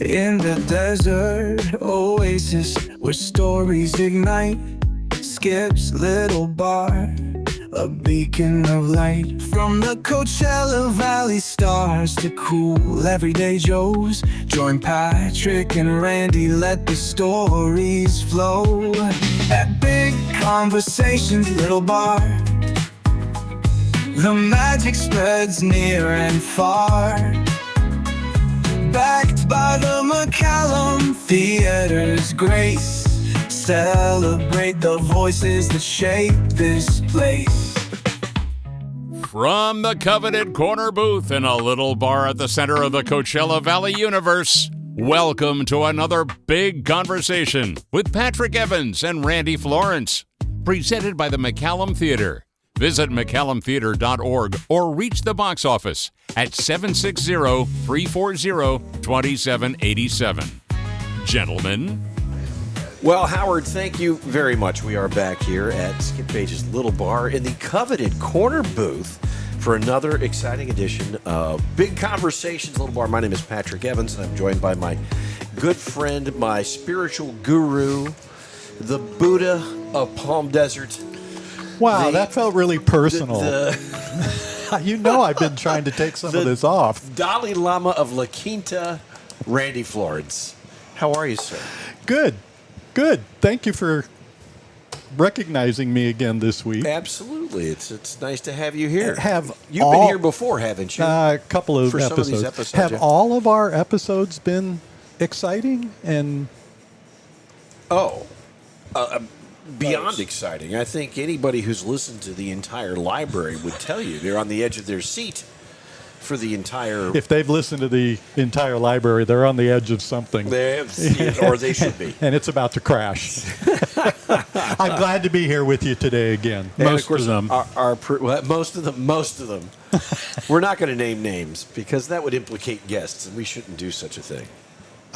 In the desert oasis where stories ignite, Skip's little bar, a beacon of light. From the Coachella Valley stars to cool everyday Joes, join Patrick and Randy, let the stories flow. At Big Conversations Little Bar, the magic spreads near and far. Backed by the McCallum Theater's grace, celebrate the voices that shape this place. From the coveted corner booth in a little bar at the center of the Coachella Valley universe, welcome to another Big Conversation with Patrick Evans and Randy Florence, presented by the McCallum Theater. Visit McCallumTheater.org or reach the box office at 760-340-2787. Gentlemen. Well, Howard, thank you very much. We are back here at Skip Page's Little Bar in the coveted corner booth for another exciting edition of Big Conversations Little Bar. My name is Patrick Evans, and I'm joined by my good friend, my spiritual guru, the Buddha of Palm Desert. Wow, that felt really personal. You know I've been trying to take some of this off. Dalai Lama of La Quinta, Randy Florence. How are you, sir? Good. Thank you for recognizing me again this week. Absolutely. It's nice to have you here. You've all, been here before, haven't you? A couple of for episodes. Some of these episodes. Have yeah. all of our episodes been exciting and... Beyond exciting. I think anybody who's listened to the entire library would tell you they're on the edge of their seat for the entire... If they've listened to the entire library, they're on the edge of something. Or they should be. And it's about to crash. I'm glad to be here with you today again. Most of them. Most of them. We're not going to name names because that would implicate guests, and we shouldn't do such a thing.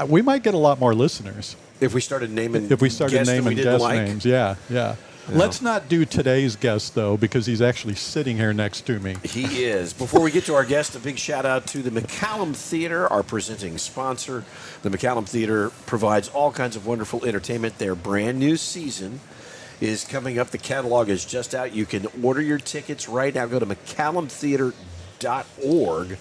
We might get a lot more listeners. If we started naming guest names, yeah. Yeah. Let's not do today's guest, though, because he's actually sitting here next to me. He is. Before we get to our guest, a big shout-out to the McCallum Theater, our presenting sponsor. The McCallum Theater provides all kinds of wonderful entertainment. Their brand-new season is coming up. The catalog is just out. You can order your tickets right now. Go to McCallumTheater.org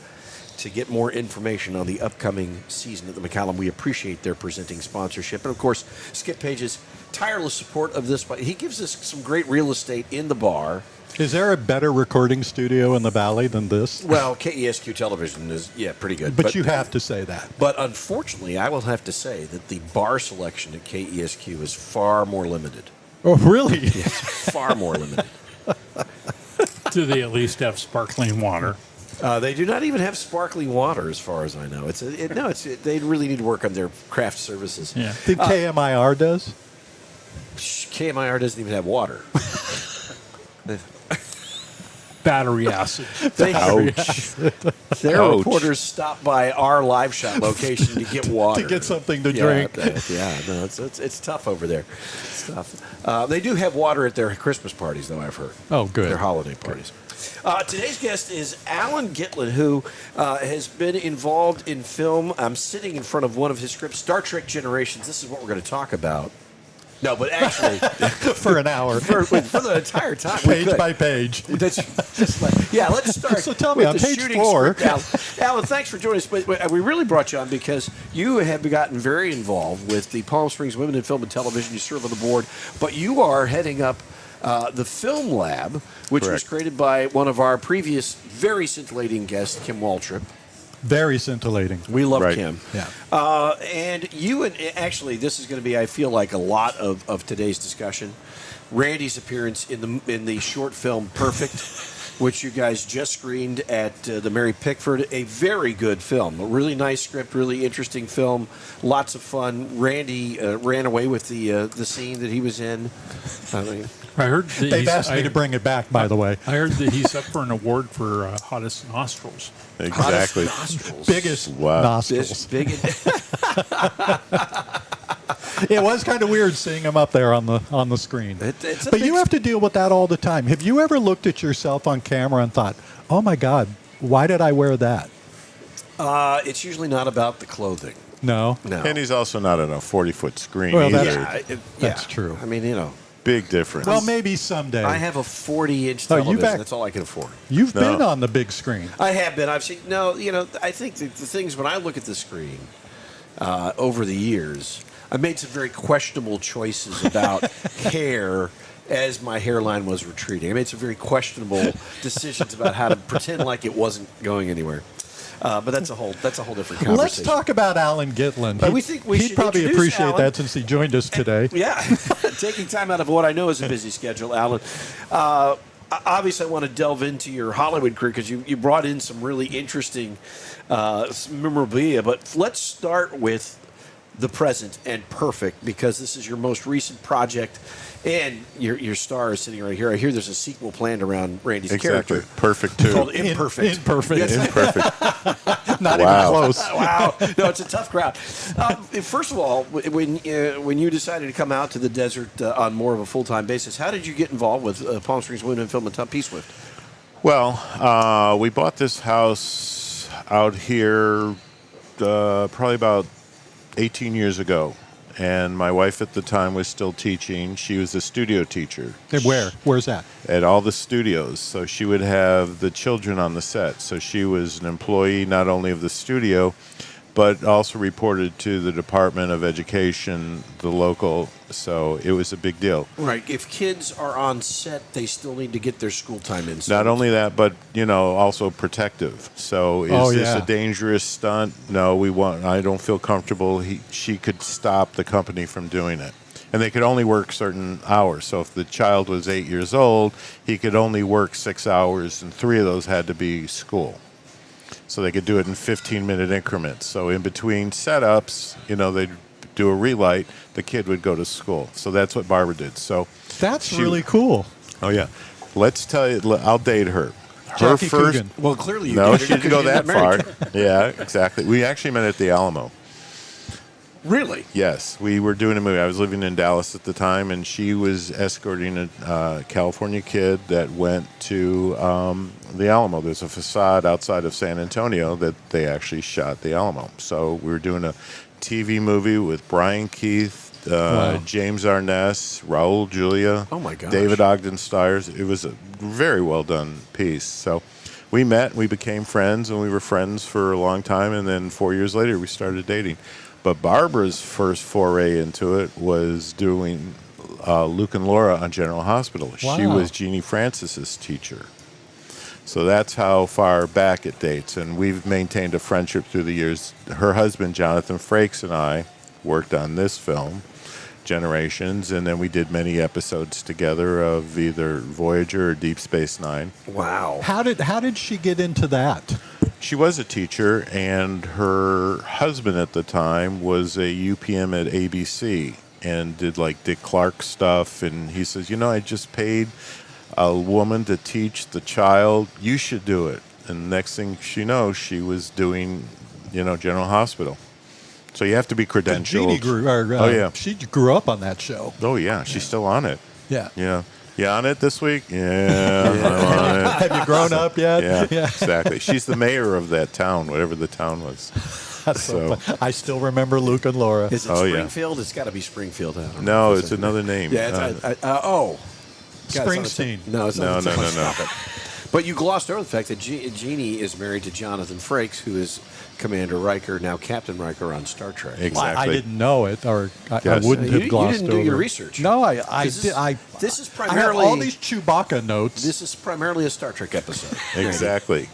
to get more information on the upcoming season at the McCallum. We appreciate their presenting sponsorship. And, of course, Skip Page's tireless support of this. He gives us some great real estate in the bar. Is there a better recording studio in the Valley than this? Well, KESQ Television is, pretty good. But you have to say that. But, unfortunately, I will have to say that the bar selection at KESQ is far more limited. Oh, really? Yes, far more limited. Do they at least have sparkling water? They do not even have sparkling water, as far as I know. They really need to work on their craft services. Yeah. Think KMIR does? KMIR doesn't even have water. Battery acid. Their reporters stop by our live shot location to get water. To get something to drink. It's tough over there. It's tough. They do have water at their Christmas parties, though, I've heard. Oh, good. Their holiday parties. Today's guest is Alan Gitlin, who has been involved in film. I'm sitting in front of one of his scripts, Star Trek Generations. This is what we're going to talk about. No, but actually... for an hour. For the entire time. Page by page. That's just let's start. So tell me, on page 4. Alan, thanks for joining us. But we really brought you on because you have gotten very involved with the Palm Springs Women in Film and Television. You serve on the board. But you are heading up the Film Lab, which was created by one of our previous very scintillating guests, Kim Waltrip. Very scintillating. We love Kim. Yeah. And actually, this is going to be, I feel like, a lot of today's discussion. Randy's appearance in the short film Perfect, which you guys just screened at the Mary Pickford. A very good film. A really nice script, really interesting film. Lots of fun. Randy ran away with the scene that he was in. I heard that they've asked me to bring it back, by the way. I heard that he's up for an award for hottest nostrils. Exactly. Hottest nostrils. Biggest nostrils. It was kind of weird seeing him up there on the screen. But you have to deal with that all the time. Have you ever looked at yourself on camera and thought, oh, my God, why did I wear that? It's usually not about the clothing. No. No. And he's also not on a 40-foot screen Well, either. that's true. I mean, Big difference. Well, maybe someday. I have a 40-inch Oh, television. you've That's all I can afford. You've No. been on the big screen. I have been. I've seen. No, I think the things when I look at the screen over the years, I made some very questionable choices about hair as my hairline was retreating. I made some very questionable decisions about how to pretend like it wasn't going anywhere. But that's a whole different conversation. Let's talk about Alan Gitlin. But we think we he'd should probably introduce appreciate Alan. that since he joined us today. Yeah, taking time out of what I know is a busy schedule, Alan. Obviously, I want to delve into your Hollywood career because you brought in some really interesting memorabilia. But let's start with the present and Perfect, because this is your most recent project, and your star is sitting right here. I hear there's a sequel planned around Randy's Exactly. character. Perfect, too. Called Imperfect. Imperfect. Imperfect. Not Wow. even close. Wow. No, it's a tough crowd. First of all, when you decided to come out to the desert on more of a full-time basis, how did you get involved with Palm Springs Women in Film and P Swift? Well, we bought this house out here probably about 18 years ago. And my wife at the time was still teaching. She was a studio teacher. Where? Where's that? At all the studios. So she would have the children on the set. So she was an employee not only of the studio, but also reported to the Department of Education, the local. So it was a big deal. Right. If kids are on set, they still need to get their school time in. Not only that, but also protective. So is this a dangerous stunt? No, I don't feel comfortable. She could stop the company from doing it. And they could only work certain hours. So if the child was 8 years old, he could only work 6 hours, and 3 of those had to be school. So they could do it in 15-minute increments. So in between setups, they'd do a relight, the kid would go to school. So that's what Barbara did. So That's really cool. Oh, yeah. Let's tell you, I'll date her. Jackie Coogan. Well, clearly you No, did. she didn't go that far. Yeah, exactly. We actually met at the Alamo. Really? Yes, we were doing a movie. I was living in Dallas at the time, and she was escorting a California kid that went to the Alamo. There's a facade outside of San Antonio that they actually shot the Alamo. So we were doing a TV movie with Brian Keith, James Arness, Raul Julia, Oh, my gosh. David Ogden Stiers. It was a very well done piece. So we met, we became friends, and we were friends for a long time. And then 4 years later, we started dating. But Barbara's first foray into it was doing Luke and Laura on General Hospital. Wow. She was Jeannie Francis's teacher. So that's how far back it dates. And we've maintained a friendship through the years. Her husband, Jonathan Frakes, and I worked on this film, Generations, and then we did many episodes together of either Voyager or Deep Space Nine. Wow. How did she get into that? She was a teacher, and her husband at the time was a UPM at ABC and did like Dick Clark stuff. And he says, I just paid a woman to teach the child. You should do it. And next thing she knows, she was doing, General Hospital. So you have to be credentialed. Jeannie she grew up on that show. Oh, yeah. She's still on it. Yeah. Yeah. You on it this week? Yeah, I'm on it. Have you grown up yet? Yeah, exactly. She's the mayor of that town, whatever the town was. That's so fun. I still remember Luke and Laura. Is it Oh, yeah. Springfield? It's got to be Springfield. I don't No, know. it's another name. Yeah. Springsteen. No, it's No, not. no, no, no. Stop it. But you glossed over the fact that Jeannie is married to Jonathan Frakes, who is Commander Riker, now Captain Riker on Star Trek. Exactly. I didn't know it, or I Yes. wouldn't have You glossed didn't over do your it. research. No, I This did. is- this is I have primarily- all these Chewbacca notes. This is primarily a Star Trek episode. Exactly.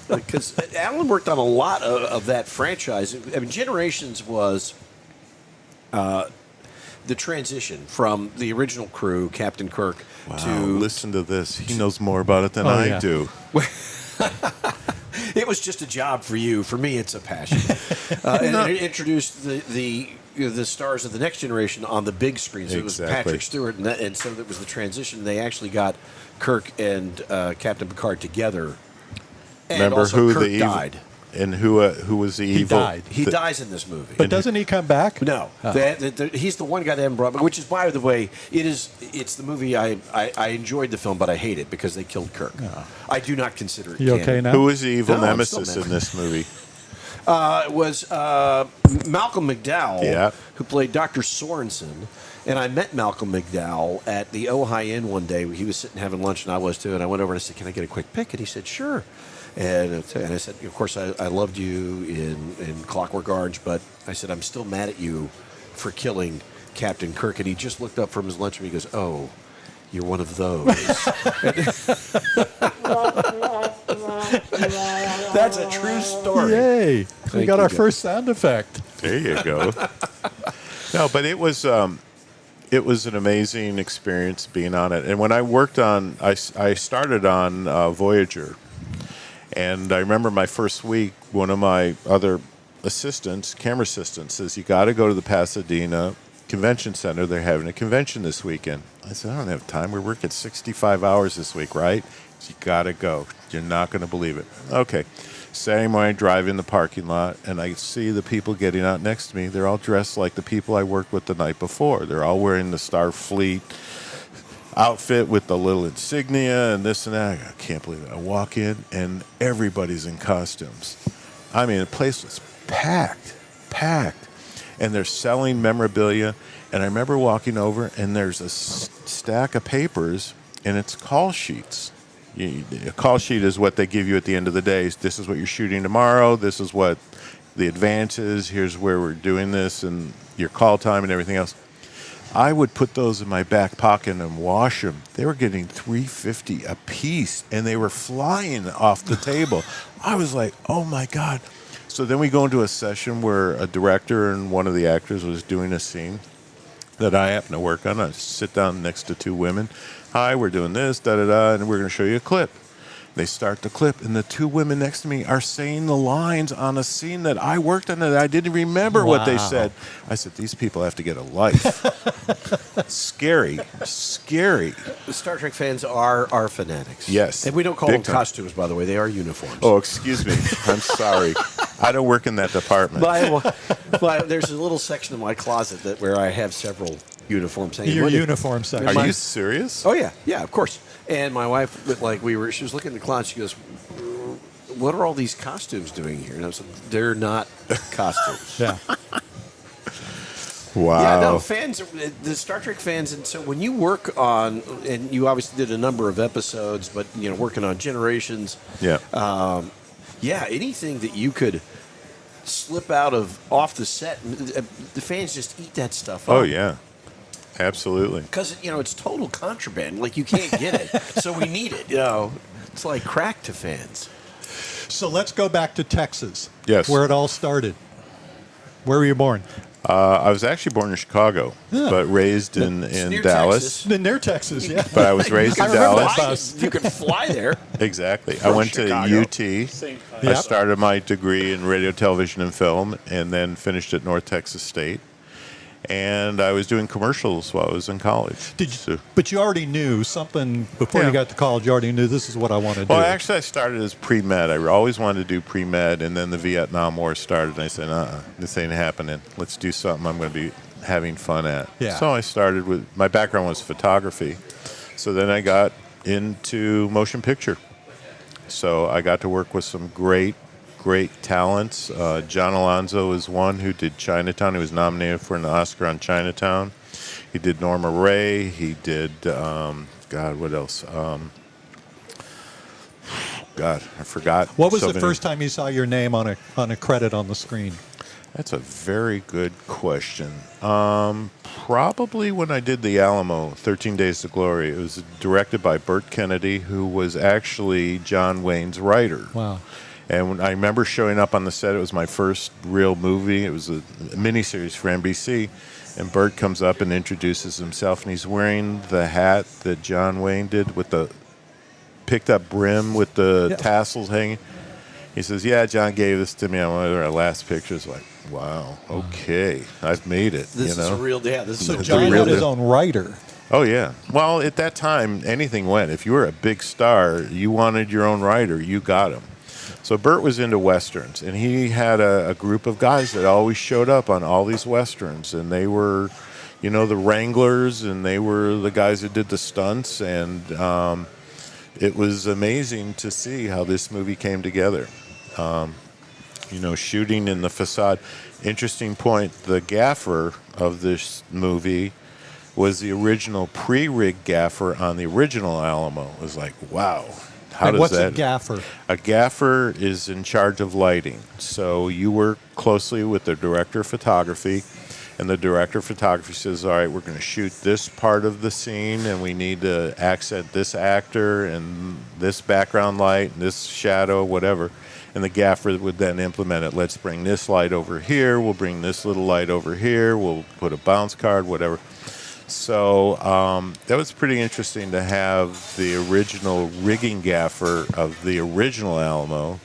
Because Alan worked on a lot of that franchise. I mean, Generations was the transition from the original crew, Captain Kirk, Wow, to... listen to this. He knows more about it than Oh, I yeah. do. It was just a job for you. For me, it's a passion. And it introduced the stars of the next generation on the big screen. So it was Exactly. Patrick Stewart, and so that was the transition. They actually got Kirk and Captain Picard together. And Remember also who Kirk the evil died. and who was the evil? died. He dies in this movie. But doesn't he come back? No, he's the one guy they haven't brought. Which is, by the way, it's the movie I enjoyed the film, but I hate it because they killed Kirk. I do not consider it. You okay canon. now? Who was the evil No, I'm still nemesis mad. in this movie? It was Malcolm McDowell, who played Dr. Sorensen. And I met Malcolm McDowell at the Ojai Inn one day. He was sitting having lunch, and I was too. And I went over and I said, "Can I get a quick pic?" And he said, "Sure." And I said, "Of course, I loved you in Clockwork Orange, but I said, I'm still mad at you for killing Captain Kirk." And he just looked up from his lunch and he goes, "Oh, you're one of those." That's a true story. Yay. We got our first sound effect. There you go. No, but it was an amazing experience being on it. And when I worked on, I started on Voyager. And I remember my first week, one of my other assistants, camera assistants, says, "You got to go to the Pasadena Convention Center. They're having a convention this weekend." I said, "I don't have time. We're working 65 hours this week, right?" He said, "You got to go. You're not going to believe it." Okay. Saturday morning, I drive in the parking lot, and I see the people getting out next to me. They're all dressed like the people I worked with the night before. They're all wearing the Starfleet outfit with the little insignia and this and that. I can't believe it. I walk in, and everybody's in costumes. I mean, the place was packed. And they're selling memorabilia. And I remember walking over, and there's a stack of papers, and it's call sheets. A call sheet is what they give you at the end of the day. This is what you're shooting tomorrow. This is what the advance is. Here's where we're doing this, and your call time and everything else. I would put those in my back pocket and wash them. They were getting $3.50 a piece, and they were flying off the table. I was like, oh, my God. So then we go into a session where a director and one of the actors was doing a scene that I happen to work on. I sit down next to two women. "Hi, we're doing this, da-da-da, and we're going to show you a clip." They start the clip, and the two women next to me are saying the lines on a scene that I worked on that I didn't remember what they said. I said, "These people have to get a life." Scary. The Star Trek fans are fanatics. Yes. And we don't call Big them time. costumes, by the way. They are uniforms. Oh, excuse me. I'm sorry. I don't work in that department. But there's a little section of my closet where I have several uniforms hanging. Your uniform section. Are you serious? Oh, yeah, of course. And my wife, she was looking in the closet. She goes, "What are all these costumes doing here?" And I was like, "They're not costumes." Yeah. Wow. Yeah, no, fans, the Star Trek fans, and so when you work on, and you obviously did a number of episodes, but working on Generations, anything that you could slip out of off the set, the fans just eat that stuff up. Oh, yeah. Absolutely. Because, it's total contraband. Like, you can't get it. So we need it. It's like crack to fans. So let's go back to Texas. Yes. Where it all started. Where were you born? I was actually born in Chicago, but raised in Dallas. Near Texas, yeah. But I was raised in Dallas. You can fly there. Exactly. I went Chicago. to UT. I started my degree in radio, television, and film, and then finished at North Texas State. And I was doing commercials while I was in college. But you already knew something before you got to college. You already knew this is what I want to do. Well, actually, I started as pre-med. I always wanted to do pre-med, and then the Vietnam War started, and I said, this ain't happening. Let's do something I'm going to be having fun at. Yeah. So I started with, my background was photography. So then I got into motion picture. So I got to work with some great talents. John Alonzo is one who did Chinatown. He was nominated for an Oscar on Chinatown. He did Norma Ray. He did, what else? I forgot. What was the first time you saw your name on a credit on the screen? That's a very good question. Probably when I did The Alamo, 13 Days to Glory. It was directed by Burt Kennedy, who was actually John Wayne's writer. Wow. And when I remember showing up on the set, it was my first real movie. It was a miniseries for NBC. And Burt comes up and introduces himself, and he's wearing the hat that John Wayne did with the picked up brim with the tassels hanging. He says, "Yeah, John gave this to me on one of our last pictures." Like, wow, okay, I've made it. This is a real deal. So John had his own writer. Oh, yeah. Well, at that time, anything went. If you were a big star, you wanted your own writer, you got him. So Burt was into Westerns, and he had a group of guys that always showed up on all these Westerns, and they were, the Wranglers, and they were the guys that did the stunts, and it was amazing to see how this movie came together. shooting in the facade. Interesting point, the gaffer of this movie was the original pre-rig gaffer on the original Alamo. It was like, wow. How does what's that? a gaffer? A gaffer is in charge of lighting. So you work closely with the director of photography, and the director of photography says, all right, we're going to shoot this part of the scene, and we need to accent this actor and this background light and this shadow, whatever. And the gaffer would then implement it. Let's bring this light over here. We'll bring this little light over here. We'll put a bounce card, whatever. So that was pretty interesting to have the original rigging gaffer of the original Alamo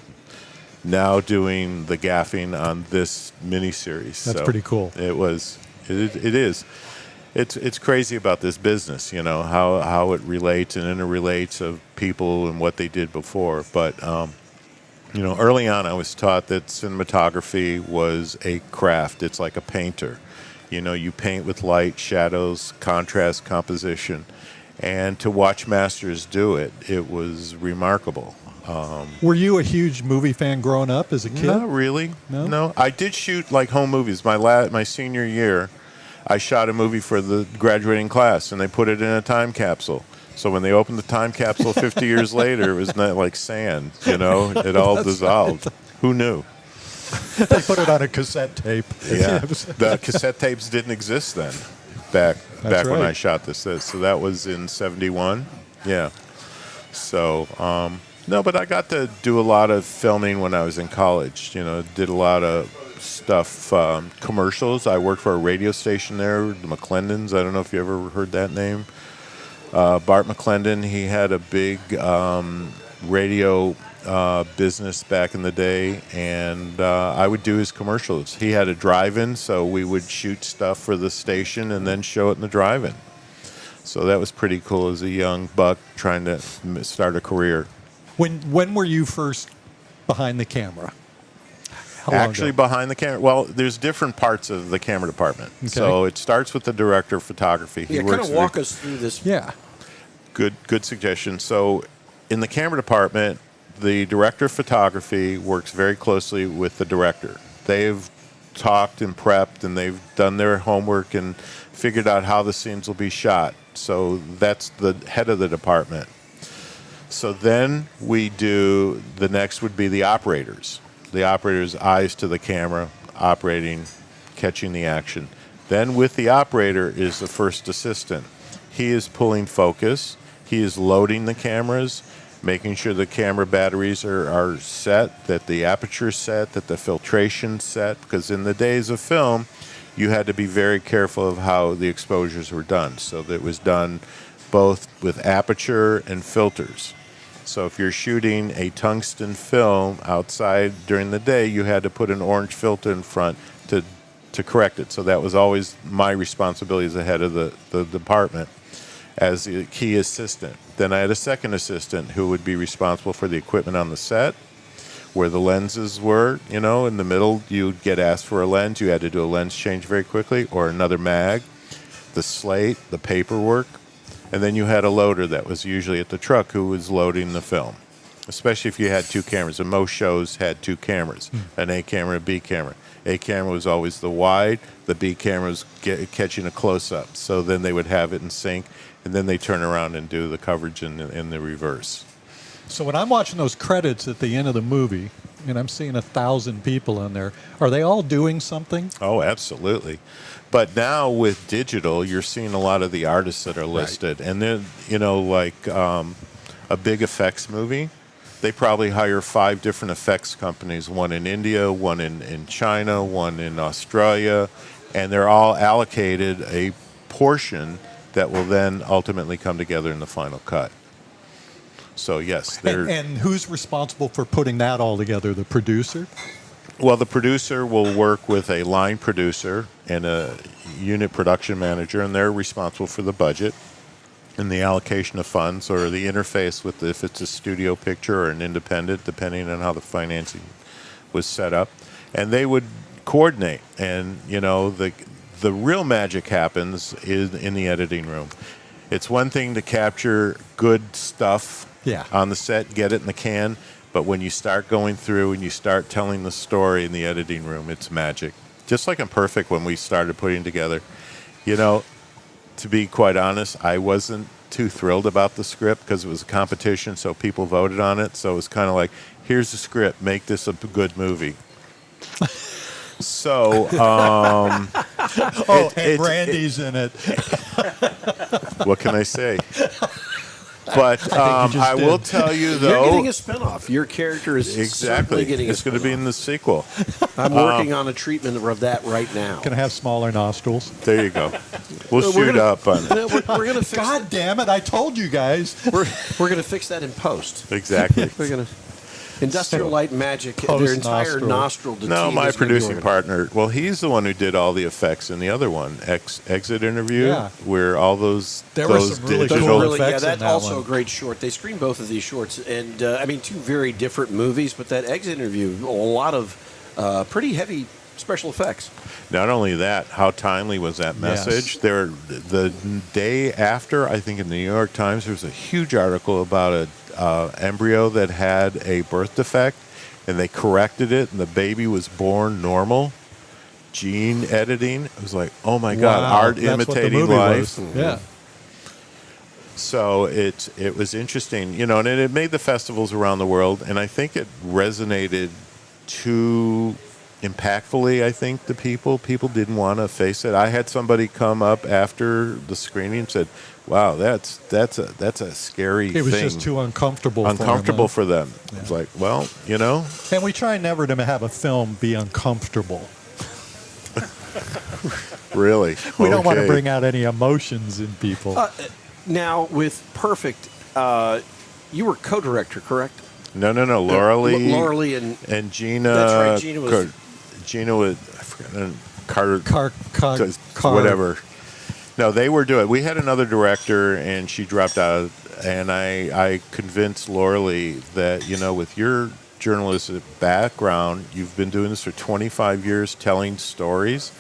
now doing the gaffing on this miniseries. That's pretty cool. It was. It is. It's crazy about this business, how it relates and interrelates of people and what they did before. But early on, I was taught that cinematography was a craft. It's like a painter. You paint with light, shadows, contrast, composition. And to watch masters do it, it was remarkable. Were you a huge movie fan growing up as a kid? Not really. No. I did shoot like home movies. My senior year, I shot a movie for the graduating class, and they put it in a time capsule. So when they opened the time capsule 50 years later, it was not like sand, it all dissolved. Right. Who knew? They put it on a cassette tape. Yeah, the cassette tapes didn't exist then, back when I shot this. So that was in '71. Yeah. So no, but I got to do a lot of filming when I was in college. Did a lot of stuff, commercials. I worked for a radio station there, the McClendons. I don't know if you ever heard that name. Bart McClendon, he had a big radio business back in the day, and I would do his commercials. He had a drive-in, so we would shoot stuff for the station and then show it in the drive-in. So that was pretty cool as a young buck trying to start a career. When were you first behind the camera? How long Actually, ago? behind the camera, well, there's different parts of the camera department. Okay. So it starts with the director of photography. He Yeah, kind works of walk us through this. Yeah. Good suggestion. So in the camera department, the director of photography works very closely with the director. They've talked and prepped, and they've done their homework and figured out how the scenes will be shot. So that's the head of the department. So then the next would be the operators. The operator's eyes to the camera, operating, catching the action. Then with the operator is the first assistant. He is pulling focus. He is loading the cameras, making sure the camera batteries are set, that the aperture's set, that the filtration's set. Because in the days of film, you had to be very careful of how the exposures were done. So that it was done both with aperture and filters. So if you're shooting a tungsten film outside during the day, you had to put an orange filter in front to correct it. So that was always my responsibility as the head of the department as the key assistant. Then I had a second assistant who would be responsible for the equipment on the set, where the lenses were, in the middle. You'd get asked for a lens. You had to do a lens change very quickly, or another mag, the slate, the paperwork. And then you had a loader that was usually at the truck who was loading the film, especially if you had two cameras. And most shows had two cameras, an A camera and a B camera. A camera was always the wide. The B camera was catching a close-up. So then they would have it in sync, and then they turn around and do the coverage in the reverse. So when I'm watching those credits at the end of the movie, and I'm seeing 1,000 people in there, are they all doing something? Oh, absolutely. But now with digital, you're seeing a lot of the artists that are listed. Right. And then, like a big effects movie, they probably hire 5 different effects companies, one in India, one in China, one in Australia, and they're all allocated a portion that will then ultimately come together in the final cut. So, yes. And who's responsible for putting that all together? The producer? Well, the producer will work with a line producer and a unit production manager, and they're responsible for the budget and the allocation of funds, or the interface with if it's a studio picture or an independent, depending on how the financing was set up. And they would coordinate. And, the real magic happens in the editing room. It's one thing to capture good stuff on the set, get it in the can, But when you start going through and you start telling the story in the editing room, it's magic. Just like in Perfect when we started putting together. You know, to be quite honest, I wasn't too thrilled about the script because it was a competition, so people voted on it. So it was kind of like, here's the script, make this a good movie. So, Brandy's in it. what can I say? But I will tell you, though, you're getting a spinoff. Your character is exactly getting it's going to be in the sequel. I'm working on a treatment of that right now. Can I have smaller nostrils? There you go. We'll shoot up on it. We're going to fix God damn it! I told you guys. We're going to fix that in post. Exactly. We're going to Industrial Light Magic. Post Their entire nostril. nostril. No, team my is gonna be producing organized. partner. Well, he's the one who did all the effects in the other one, Exit Interview, Yeah. where all those There were those some really digital. cool Really, yeah, effects in that's that also one. a great short. They screened both of these shorts, and I mean, two very different movies, but that Exit Interview, a lot of pretty heavy special effects. Not only that, how timely was that message? The day after, I think in the New York Times, there was a huge article about a embryo that had a birth defect, and they corrected it, and the baby was born normal. Gene editing. It was like, oh my God, Wow, art that's what the imitating movie life. was. Yeah. So it was interesting, you know, and it made the festivals around the world, and I think it resonated too impactfully. I think the people didn't want to face it. I had somebody come up after the screening and said, "Wow, that's a scary It was thing. just too uncomfortable. Uncomfortable for them. for them." It's like, well, you know, And we try never to have a film be uncomfortable. really, We don't want to Okay. bring out any emotions in people. Now, with Perfect, you were co-director, correct? No. Laura Lee, Laura Lee and Gina. That's right, Gina was- Gina was, I forgot, Carter. Car- Whatever. No, they were doing. We had another director, and she dropped out. And I convinced Laura Lee that, you know, with your journalistic background, you've been doing this for 25 years, telling stories.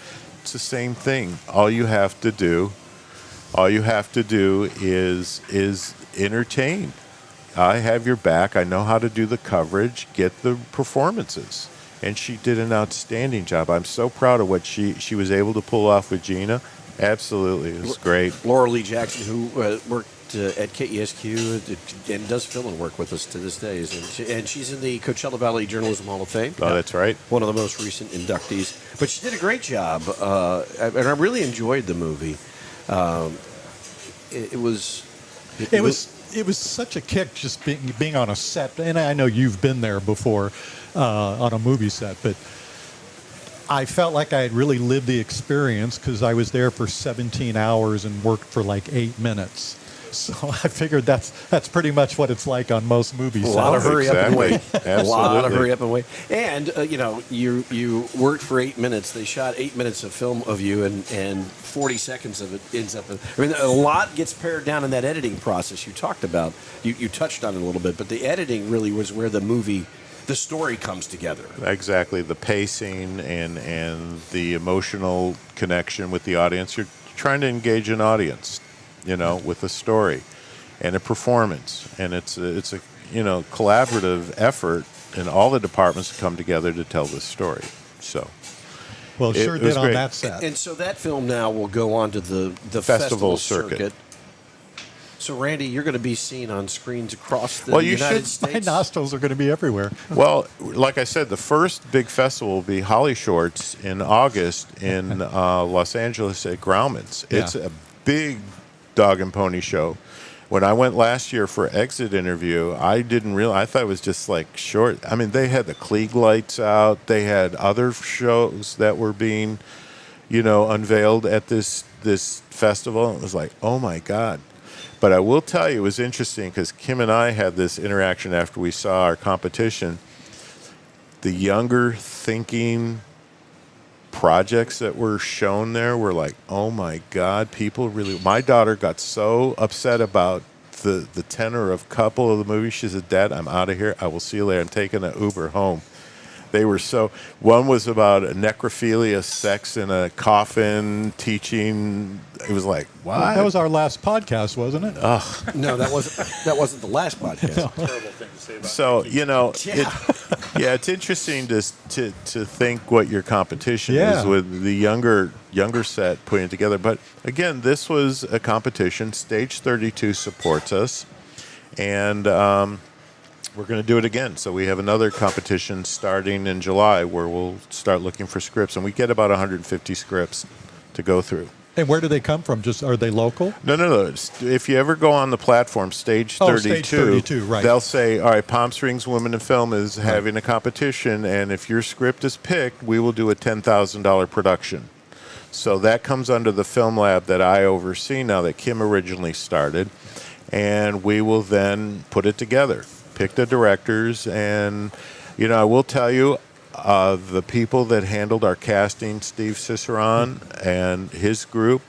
It's the same thing. All you have to do is entertain. I have your back. I know how to do the coverage, get the performances. And she did an outstanding job. I'm so proud of what she was able to pull off with Gina. Absolutely. It was great. Laura Lee Jackson, who worked at KESQ and does film and work with us to this day. And she's in the Coachella Valley Journalism Hall of Fame. Oh, that's right. One of the most recent inductees. But she did a great job, and I really enjoyed the movie. It was such a kick just being on a set, and I know you've been there before on a movie set, but I felt like I had really lived the experience because I was there for 17 hours and worked for like 8 minutes. So I figured that's pretty much what it's like on most movie sets. a lot of hurry up and wait. Exactly. A lot of Absolutely. hurry up and wait. And you know, you worked for 8 minutes. They shot 8 minutes of film of you, and 40 seconds of it ends up. I mean, a lot gets pared down in that editing process you talked about. You touched on it a little bit, but the editing really was where the story comes together. Exactly. The pacing and the emotional connection with the audience. You're trying to engage an audience, you know, with a story and a performance. And it's a you know, collaborative effort, and all the departments come together to tell this story. So Well, It sure was did on great. that set. And so that film now will go on to the Festival festival circuit. So, Randy, you're going to be seen on screens across the Well, you United should- States. My nostrils are going to be everywhere. Well, like I said, the first big festival will be Holly Shorts in August in Los Angeles at Grauman's. It's Yeah. a big dog and pony show. When I went last year for Exit Interview, I didn't realize. I thought it was just like short. I mean, they had the Klieg lights out. They had other shows that were being, you know, unveiled at this festival. It was like, oh my God. But I will tell you, it was interesting because Kim and I had this interaction after we saw our competition. The younger thinking projects that were shown there were like, oh my God, people really. My daughter got so upset about the tenor of couple of the movie. She said, Dad, I'm out of here. I will see you later. I'm taking an Uber home. They were so. One was about necrophilia, sex in a coffin, teaching. It was like, what? That was our last podcast, wasn't it? No, that wasn't the last podcast. Terrible thing to say about So Nike. it's interesting to think what your competition Yeah. is with the younger set putting it together. But again, this was a competition. Stage 32 supports us, and we're going to do it again. So we have another competition starting in July where we'll start looking for scripts, and we get about 150 scripts to go through. And where do they come from? Just are they local? No. If you ever go on the platform, Stage 32, Stage 32, right. They'll say, all right, Palm Springs Women in Film is having a competition, and if your script is picked, we will do a $10,000 production. So that comes under the film lab that I oversee now that Kim originally started, and we will then put it together, pick the directors, and, I will tell you, the people that handled our casting, Steve Ciceron and his group,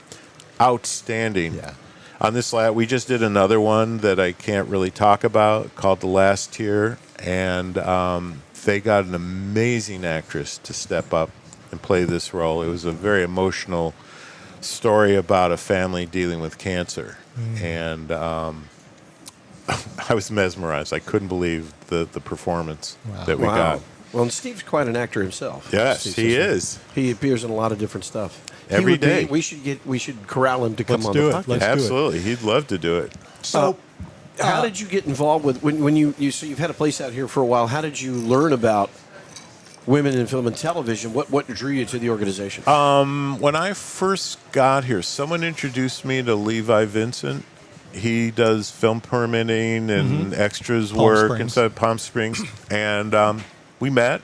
outstanding. Yeah. On this lab, we just did another one that I can't really talk about called The Last Tier, and they got an amazing actress to step up and play this role. It was a very emotional story about a family dealing with cancer, and I was mesmerized. I couldn't believe the performance that we got. Well, and Steve's quite an actor himself. Yes, Steve he Sisson. is. He appears in a lot of different stuff. Every day. We should corral him to come Let's on do the it. podcast. Let's do it. Absolutely. He'd love to do it. So, how did you get involved with when so you've had a place out here for a while? How did you learn about women in film and television? What drew you to the organization? When I first got here, someone introduced me to Levi Vincent. He does film permitting and extras Palm work Springs. inside Palm Springs. And we met.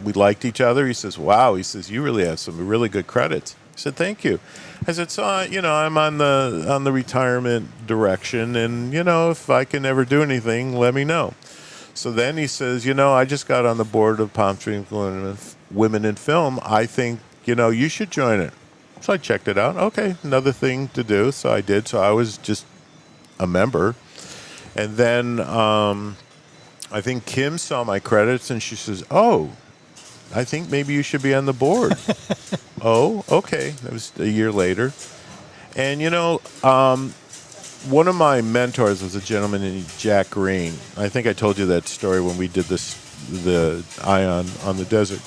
We liked each other. He says, wow. He says, you really have some really good credits. I said, thank you. I said, so, I'm on the retirement direction. And, if I can ever do anything, let me know. So then he says, I just got on the board of Palm Springs Women in Film. I think, you should join it. So I checked it out. Okay, another thing to do. So I did. So I was just a member. And then I think Kim saw my credits and she says, oh, I think maybe you should be on the board. Oh, okay. That was a year later. And, one of my mentors was a gentleman named Jack Green. I think I told you that story when we did the Ion on the Desert.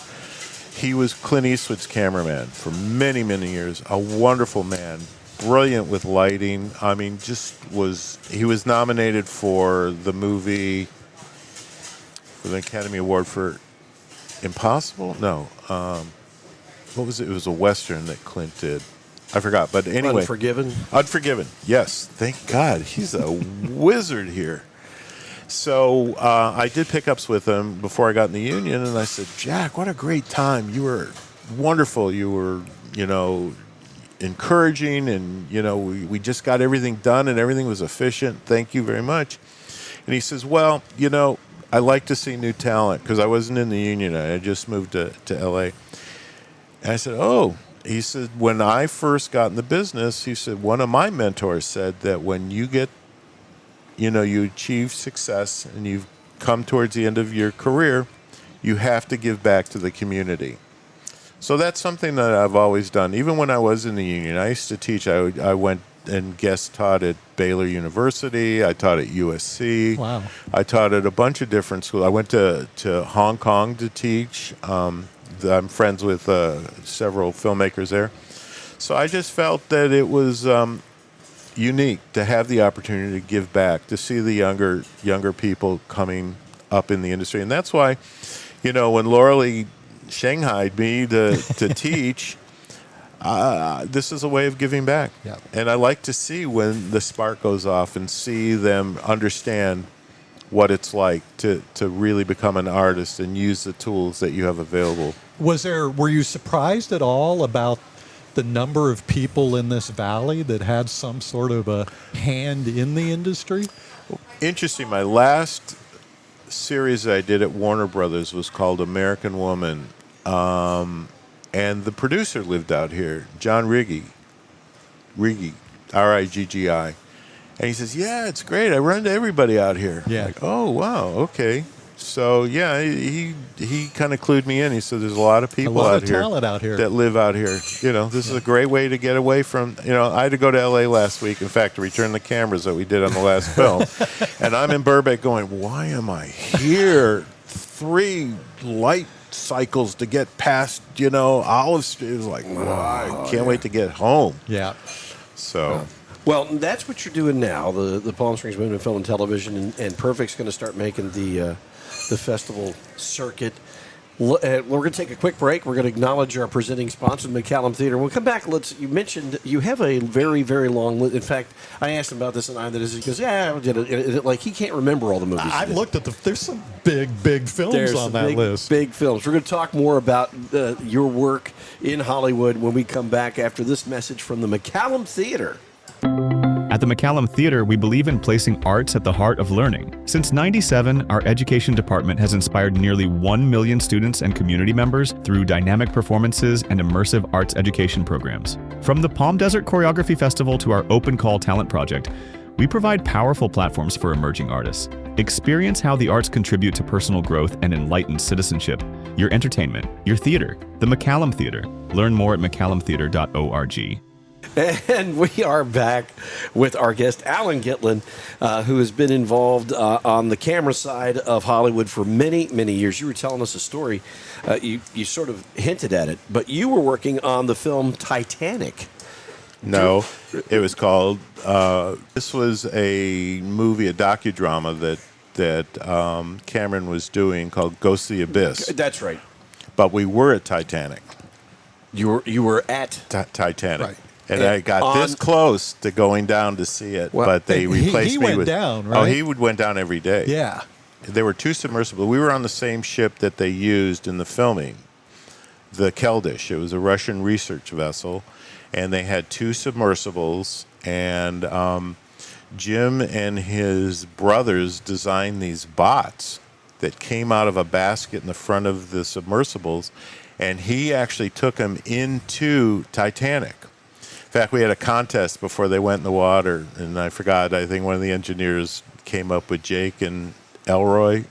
He was Clint Eastwood's cameraman for many, many years. A wonderful man, brilliant with lighting. I mean, he was nominated for the movie, for the Academy Award for Impossible? No. What was it? It was a Western that Clint did. I forgot. But anyway. Unforgiven? Unforgiven. Yes. Thank God. He's a wizard here. So I did pickups with him before I got in the union, and I said, Jack, what a great time. You were wonderful. You were, encouraging, and, we just got everything done, and everything was efficient. Thank you very much. And he says, well, I like to see new talent, because I wasn't in the union. I had just moved to L.A. And I said, oh. He said, when I first got in the business, he said, one of my mentors said that when you get, you achieve success and you've come towards the end of your career, you have to give back to the community. So that's something that I've always done. Even when I was in the union, I used to teach. I went and guest taught at Baylor University. I taught at USC. Wow. I taught at a bunch of different schools. I went to Hong Kong to teach. I'm friends with several filmmakers there. So I just felt that it was unique to have the opportunity to give back, to see the younger people coming up in the industry. And that's why, when Laura Lee shanghaied me to teach, this is a way of giving back. Yeah. And I like to see when the spark goes off and see them understand what it's like to really become an artist and use the tools that you have available. Were you surprised at all about the number of people in this valley that had some sort of a hand in the industry? Interesting. My last series I did at Warner Brothers was called American Woman. And the producer lived out here, John Riggi, R-I-G-G-I. And he says, yeah, it's great. I run into everybody out here. Yeah. I'm like, oh, wow, okay. So yeah, he kind of clued me in. He said, "There's a lot of people out here, talent out here that live out here. You know, this is a great way to get away from. You know, I had to go to L.A. last week. In fact, to return the cameras that we did on the last film, and I'm in Burbank going, why am I here? 3 light cycles to get past. You know, Olive Street. It was like, wow, I can't wait to get home. Yeah. So." Well, that's what you're doing now. The Palm Springs Women in Film and Television, and Perfect's going to start making the festival circuit. We're going to take a quick break. We're going to acknowledge our presenting sponsor, McCallum Theater. We'll come back. You mentioned you have a very, very long list. In fact, I asked him about this, and he goes, "Yeah, I did it." Like he can't remember all the movies. I've looked at there's some big films on that list. Big films. We're going to talk more about your work in Hollywood when we come back after this message from the McCallum Theater. At the McCallum Theater, we believe in placing arts at the heart of learning. Since '97, our education department has inspired nearly 1 million students and community members through dynamic performances and immersive arts education programs. From the Palm Desert Choreography Festival to our Open Call Talent Project, we provide powerful platforms for emerging artists. Experience how the arts contribute to personal growth and enlightened citizenship. Your entertainment, your theater, the McCallum Theater. Learn more at mccallumtheater.org. And we are back with our guest, Alan Gitlin, who has been involved on the camera side of Hollywood for many, many years. You were telling us a story. You sort of hinted at it, but you were working on the film Titanic. No, it was called. This was a movie, a docudrama that Cameron was doing called Ghost of the Abyss. That's right. But we were at Titanic. You were at Titanic. Right. And I got this close to going down to see it, but they replaced me went with. down, right? Oh, he went down every day. Yeah. There were 2 submersibles. We were on the same ship that they used in the filming, the Keldysh. It was a Russian research vessel, and they had 2 submersibles. And Jim and his brothers designed these bots that came out of a basket in the front of the submersibles, and he actually took them into Titanic. In fact, we had a contest before they went in the water, and I forgot. I think one of the engineers came up with Jake and Elroy.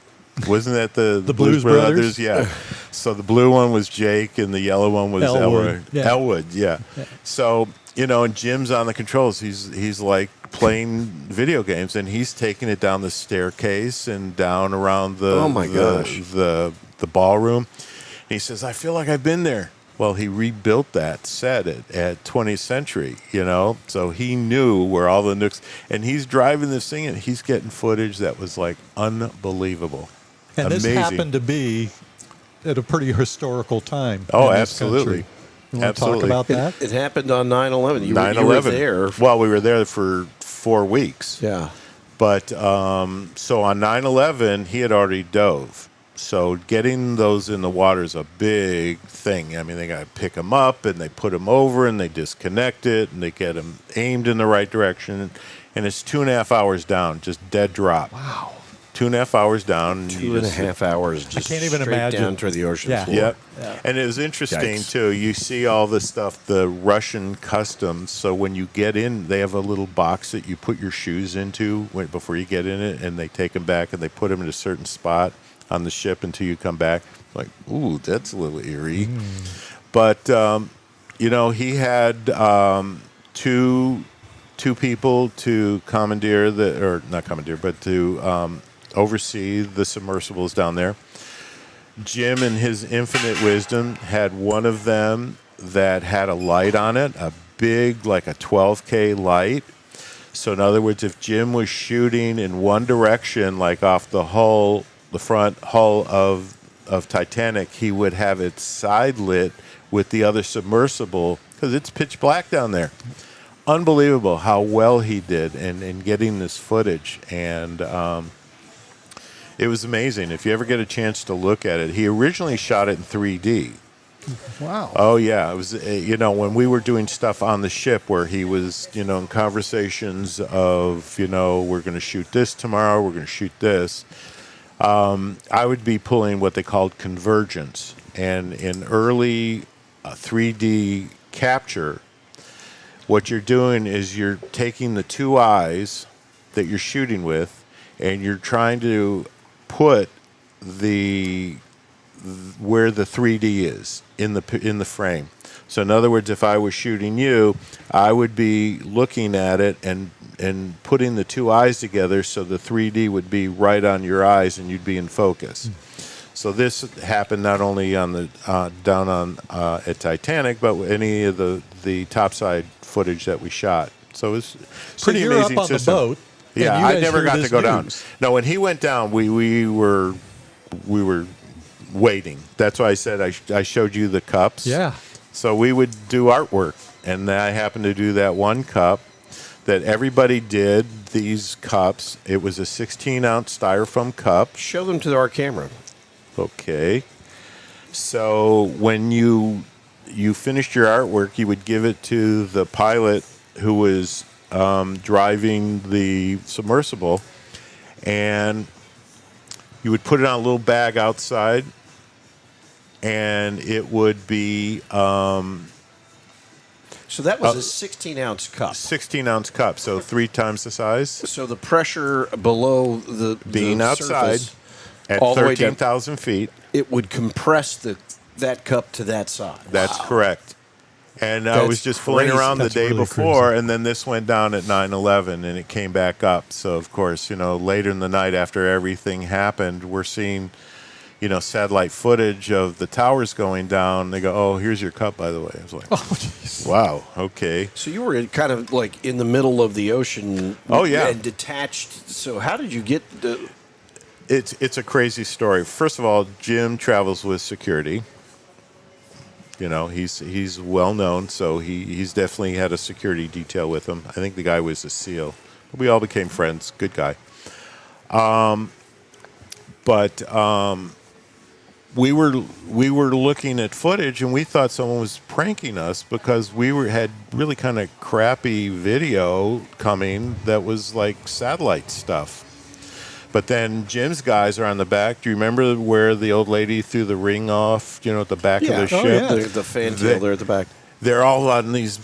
Wasn't that the Blues Brothers? Yeah. So the blue one was Jake, and the yellow one was Elroy. Yeah. Elwood, yeah. So, you know, and Jim's on the controls. He's like playing video games, and he's taking it down the staircase and down around the ballroom. And he says, "I feel like I've been there." Well, he rebuilt that set at 20th Century, you know, so he knew where all the nooks, and he's driving this thing, and he's getting footage that was like unbelievable. And amazing. This happened to be at a pretty historical time. Oh, in this absolutely. country. You want to talk about that? It happened on 9/11. You 9/11. were there. Well, we were there for 4 weeks. Yeah. But so on 9/11, he had already dove. So getting those in the water is a big thing. I mean, they got to pick them up, and they put them over, and they disconnect it, and they get them aimed in the right direction. And it's 2.5 hours down, just dead drop. Wow. 2.5 hours down. 2.5 hours just can't even straight imagine. down to the ocean Yeah. floor. Yep. And it was interesting, Yikes. too. You see all this stuff, the Russian customs. So when you get in, they have a little box that you put your shoes into before you get in it, and they take them back, and they put them in a certain spot on the ship until you come back. Like, ooh, that's a little eerie. But, you know, he had two people to commandeer or not commandeer, but to oversee the submersibles down there. Jim, in his infinite wisdom, had one of them that had a light on it, a big, like a 12K light. So in other words, if Jim was shooting in one direction, like off the front hull of Titanic, he would have it side lit with the other submersible because it's pitch black down there. Unbelievable how well he did in getting this footage. And it was amazing. If you ever get a chance to look at it, he originally shot it in 3D. Wow. Oh, yeah. It was, you know, when we were doing stuff on the ship where he was, you know, in conversations of, you know, we're going to shoot this tomorrow, we're going to shoot this. I would be pulling what they called convergence. And in early 3D capture, what you're doing is you're taking the 2 eyes that you're shooting with, and you're trying to put the where the 3D is in the frame. So in other words, if I was shooting you, I would be looking at it and putting the two eyes together so the 3D would be right on your eyes and you'd be in focus. So this happened not only on the down on at Titanic, but any of the topside footage that we shot. So it was pretty so you're amazing up on system. the boat. and Yeah, you I guys never hear got to this go down. news. No, when he went down, we were waiting. That's why I said I showed you the cups. Yeah. So we would do artwork, and I happened to do that one cup that everybody did. These cups. It was a 16-ounce styrofoam cup. Show them to our camera. Okay. So when you finished your artwork, you would give it to the pilot who was driving the submersible, and you would put it on a little bag outside, and it would be So that was a 16-ounce cup. 16-ounce cup, so 3 times the size. So the pressure below the Being the outside surface, at all the way down, 13,000 feet. it would compress that cup to that size. That's correct. And I was That's just fooling crazy. around the That's day really before, crazy. and then this went down at 9/11, and it came back up. So, of course, later in the night after everything happened, we're seeing, satellite footage of the towers going down. They go, "Oh, here's your cup, by the way." I was like, Oh, jeez. "Wow, okay." So you were kind of like in the middle of the ocean. Oh, yeah. And detached. So how did you get the? It's a crazy story. First of all, Jim travels with security. He's well known, so he's definitely had a security detail with him. I think the guy was a SEAL. We all became friends. Good guy. But we were looking at footage, and we thought someone was pranking us because we had really kind of crappy video coming that was like satellite stuff. But then Jim's guys are on the back. Do you remember where the old lady threw the ring off, at the back of the ship? yeah. The fan tail there at the back. They're all on these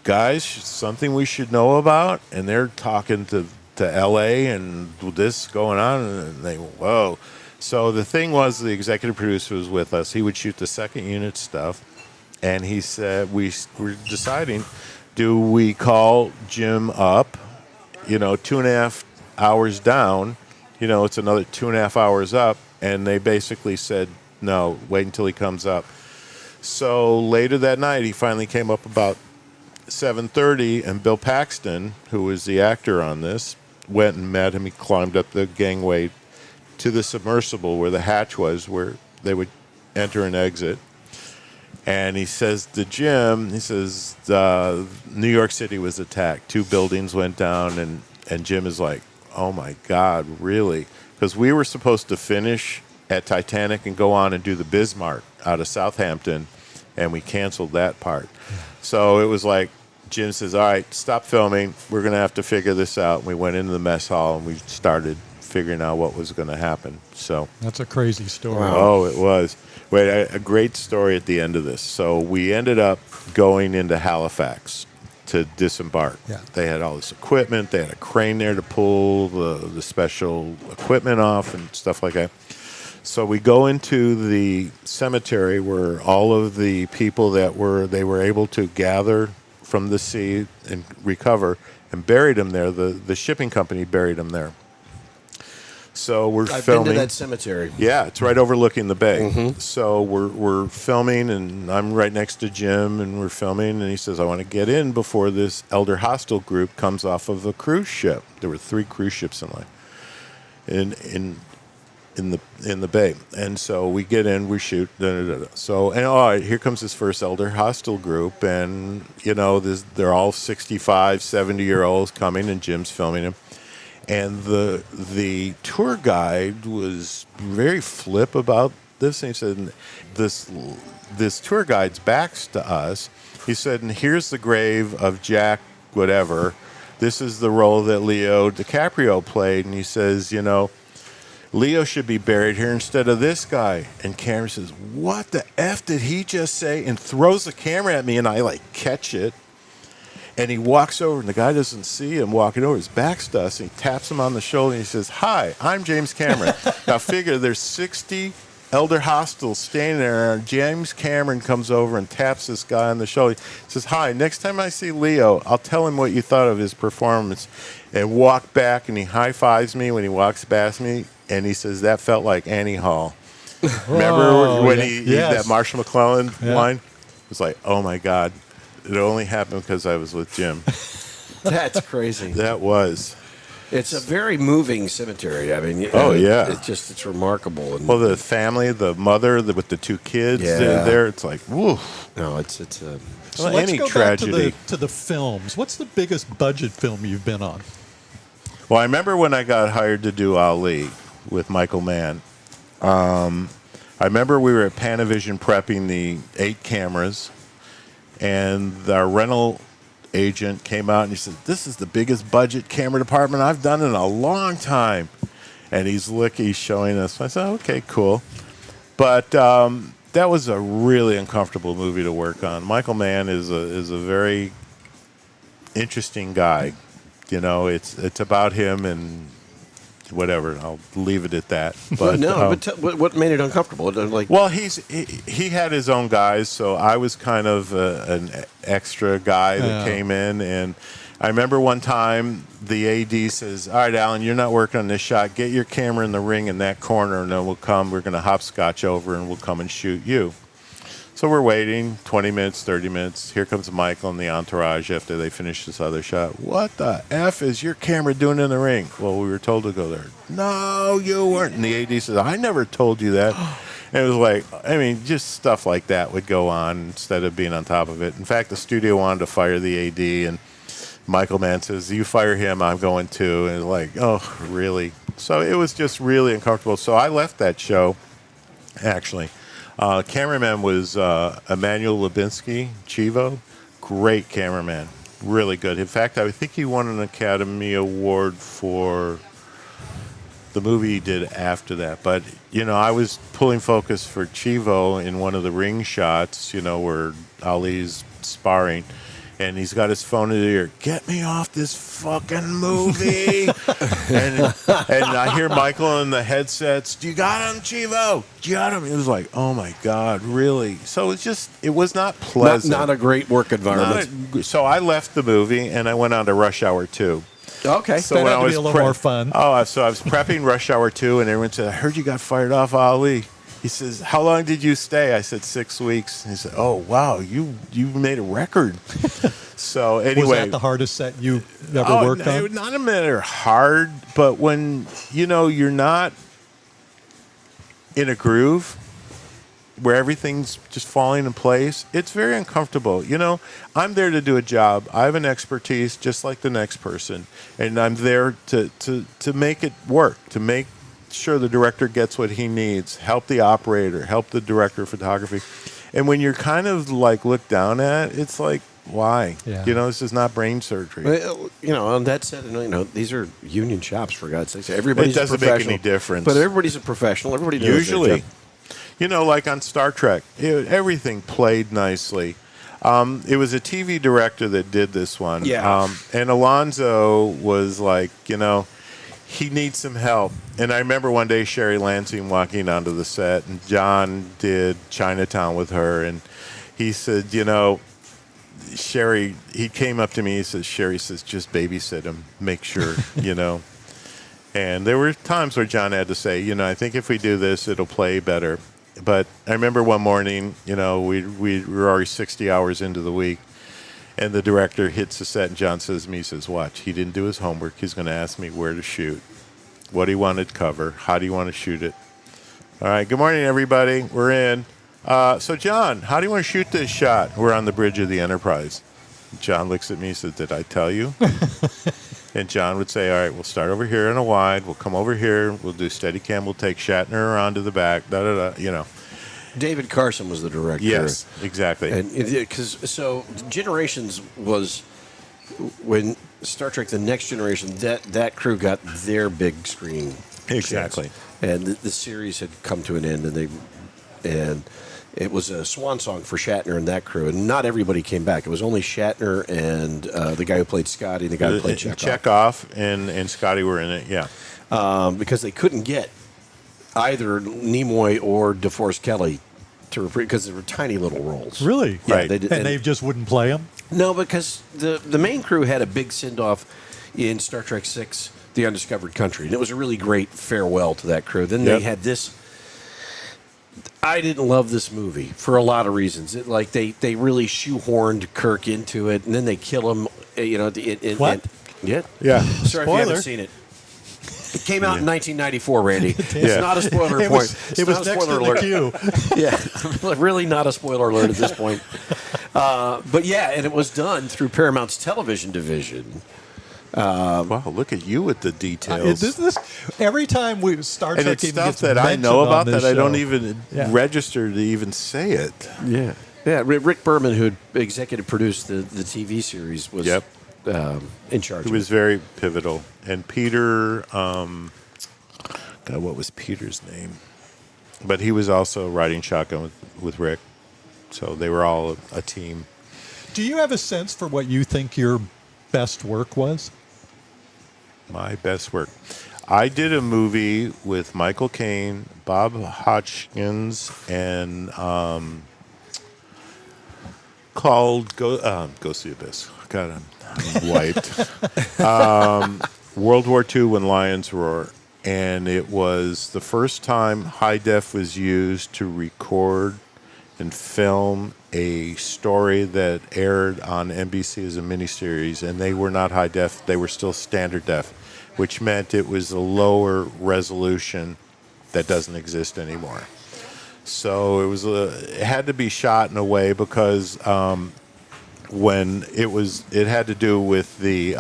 guys, something we should know about, and they're talking to L.A. and this going on, and they whoa. So the thing was, the executive producer was with us. He would shoot the second unit stuff, and he said we were deciding, do we call Jim up, 2.5 hours down, it's another 2.5 hours up, and they basically said, no, wait until he comes up. So later that night, he finally came up about 7:30, and Bill Paxton, who was the actor on this, went and met him. He climbed up the gangway to the submersible where the hatch was, where they would enter and exit. And he says to Jim, New York City was attacked. 2 buildings went down, and Jim is like, oh my God, really? Because we were supposed to finish at Titanic and go on and do the Bismarck out of Southampton, and we canceled that part. So it was like, Jim says, all right, stop filming. We're going to have to figure this out. And we went into the mess hall, and we started figuring out what was going to happen. So That's a crazy story. Oh, it was. Wait, a great story at the end of this. So we ended up going into Halifax to disembark. Yeah. They had all this equipment. They had a crane there to pull the special equipment off and stuff like that. So we go into the cemetery where all of the people they were able to gather from the sea and recover and buried them there. The shipping company buried them there. So we're I've filming. been to that cemetery. Yeah, it's right overlooking the bay. Mm-hmm. So we're filming, and I'm right next to Jim, and we're filming, and he says, I want to get in before this elder hostile group comes off of a cruise ship. There were 3 cruise ships in line in the bay. And so we get in, we shoot. So, and all right, here comes this first elder hostile group, and, they're all 65, 70-year-olds coming, and Jim's filming them. And the tour guide was very flip about this. And he said, this tour guide's back's to us. He said, and here's the grave of Jack whatever. This is the role that Leo DiCaprio played. And he says, Leo should be buried here instead of this guy. And Cameron says, what the F did he just say? And throws the camera at me, and I catch it. And he walks over, and the guy doesn't see him walking over. His back's to us, and he taps him on the shoulder, and he says, "Hi, I'm James Cameron." Now, figure there's 60 elder hostiles standing there, and James Cameron comes over and taps this guy on the shoulder. He says, "Hi, next time I see Leo, I'll tell him what you thought of his performance." And walk back, and he high-fives me when he walks past me, and he says, "That felt like Annie Hall." Remember when he that Marshall McLuhan line? It was like, oh, my God. It only happened because I was with Jim. That's crazy. That was. It's a very moving cemetery. I mean, it's remarkable. And, well, the family, the mother with the two kids there, it's like, woo. No, it's So well, let's any go tragedy. back to the films. What's the biggest budget film you've been on? Well, I remember when I got hired to do Ali with Michael Mann. I remember we were at Panavision prepping the 8 cameras, and our rental agent came out and he said, "This is the biggest budget camera department I've done in a long time." And he's showing us. I said, "Okay, cool." But that was a really uncomfortable movie to work on. Michael Mann is a very interesting guy. You know, it's about him and whatever. I'll leave it at that. But what made it uncomfortable? Like, well, he had his own guys, so I was kind of an extra guy that came in. And I remember one time the AD says, "All right, Alan, you're not working on this shot. Get your camera in the ring in that corner, and then we're going to hopscotch over, and we'll come and shoot you." So we're waiting 20 minutes, 30 minutes. Here comes Michael and the entourage after they finish this other shot. "What the F is your camera doing in the ring?" "Well, we were told to go there." "No, you weren't." And the AD says, "I never told you that." And it was like, I mean, just stuff like that would go on instead of being on top of it. In fact, the studio wanted to fire the AD, and Michael Mann says, "You fire him, I'm going to." And it's like, oh, really? So it was just really uncomfortable. So I left that show, actually. Cameraman was Emmanuel Lubinski, Chivo. Great cameraman. Really good. In fact, I think he won an Academy Award for the movie he did after that. But, you know, I was pulling focus for Chivo in one of the ring shots, you know, where Ali's sparring. And he's got his phone in the ear. "Get me off this fucking movie." and I hear Michael in the headsets. "You got him, Chivo? You got him?" It was like, oh my God, really? So it was not pleasant. Not a great work environment. So I left the movie and I went on to Rush Hour 2. Okay. So that when had I to was be a little more fun. So I was prepping Rush Hour 2, and everyone said, "I heard you got fired off Ali." He says, "How long did you stay?" I said, 6 weeks. He said, "Oh, wow, you made a record." So anyway. Was that the hardest set you ever worked on? Not a matter hard, but when, you know, you're not in a groove where everything's just falling in place, it's very uncomfortable. You know, I'm there to do a job. I have an expertise just like the next person, and I'm there to make it work, to make sure the director gets what he needs, help the operator, help the director of photography. And when you're kind of like looked down at, it's like, why? Yeah. You know, this is not brain surgery. Well, you know, on that said, you know, these are union shops, for God's sake. Everybody's It doesn't make any difference. But everybody's a professional. Everybody knows Usually. their job. You know, like on Star Trek, everything played nicely. It was a TV director that did this one. Yeah. And Alonzo was like, you know, he needs some help. And I remember one day Sherry Lansing walking onto the set, and John did Chinatown with her. And he said, you know, Sherry, he came up to me, he says, Sherry says, just babysit him, make sure, you know. And there were times where John had to say, you know, I think if we do this, it'll play better. But I remember one morning, you know, we were already 60 hours into the week, and the director hits the set, and John says to me, he says, watch, he didn't do his homework. He's going to ask me where to shoot, what he wanted to cover, how do you want to shoot it. All right, good morning, everybody. We're in. So, John, how do you want to shoot this shot? We're on the bridge of the Enterprise. John looks at me and says, did I tell you? And John would say, all right, we'll start over here in a wide. We'll come over here. We'll do Steadicam. We'll take Shatner around to the back, da-da-da, you know. David Carson was the director. Yes, exactly. And so Generations was when Star Trek The Next Generation, that crew got their big screen Exactly. chance. And the series had come to an end, and It was a swan song for Shatner and that crew, and not everybody came back. It was only Shatner and the guy who played Scotty, the guy who played Chekhov. Chekhov and Scotty were in it, yeah. Because they couldn't get either Nimoy or DeForest Kelley to because they were tiny little roles. Really? Yeah, Right. they did, And they just wouldn't play them? no, because the main crew had a big send-off in Star Trek VI, The Undiscovered Country, and it was a really great farewell to that crew. Then they Yep. had this. I didn't love this movie for a lot of reasons. They really shoehorned Kirk into it, and then they kill him. What? Yeah. Yeah. Sorry if you Spoiler. haven't seen it. It came out in 1994, Randy. It's Yeah. not a spoiler It point. was, it was next to the queue. Yeah, really not a spoiler alert at this point. But yeah, and it was done through Paramount's television division. Wow, look at you with the details. This every time Star and Trek it's even stuff gets that I mentioned know on about this that I don't show. even Yeah. register to even say it. Yeah. Yeah, Rick Berman, who had executive produced the TV series, was Yep. in charge. It was very pivotal. And Peter, God, what was Peter's name? But he was also riding shotgun with Rick. So they were all a team. Do you have a sense for what you think your best work was? My best work. I did a movie with Michael Caine, Bob Hodgkins, and called Go See Abyss. God, I'm wiped. World War II, When Lions Roar. And it was the first time high def was used to record and film a story that aired on NBC as a miniseries. And they were not high def, they were still standard def, which meant it was a lower resolution that doesn't exist anymore. So it had to be shot in a way because when it had to do with the